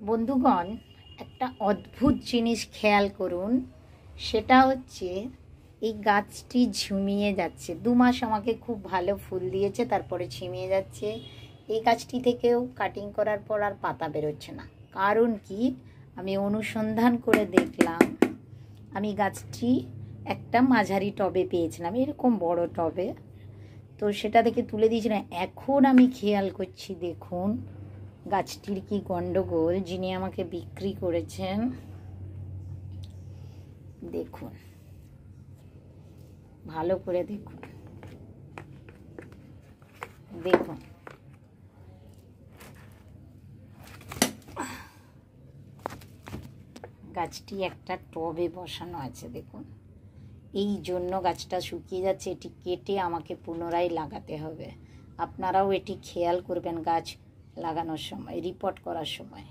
বন্ধুগণ, একটা অদ্ভুত জিনিস খেয়াল করুন। সেটা হচ্ছে এই গাছটি ঝিমিয়ে যাচ্ছে। 2 মাস আমাকে খুব ভালো ফুল দিয়েছে, তারপরে ঝিমিয়ে যাচ্ছে। এই গাছটি থেকেও কাটিং করার পর আর পাতা বেরোচ্ছে না। কারণ কি, আমি অনুসন্ধান করে দেখলাম। আমি গাছটি একটা মাঝারি টবে পেয়েছিলাম, এরকম বড় টবে, তো সেটা থেকে তুলে দিয়েছিলাম। এখন আমি খেয়াল করছি, দেখুন গাছটির কি গন্ডগোল। যিনি আমাকে বিক্রি করেছেন, দেখুন, ভালো করে দেখুন, দেখুন গাছটি একটা টবে বসানো আছে। দেখুন, এই জন্য গাছটা শুকিয়ে যাচ্ছে। এটি কেটে আমাকে পুনরায় লাগাতে হবে। আপনারাও এটি খেয়াল করবেন গাছ লাগানোর সময়, রিপোর্ট করার সময়।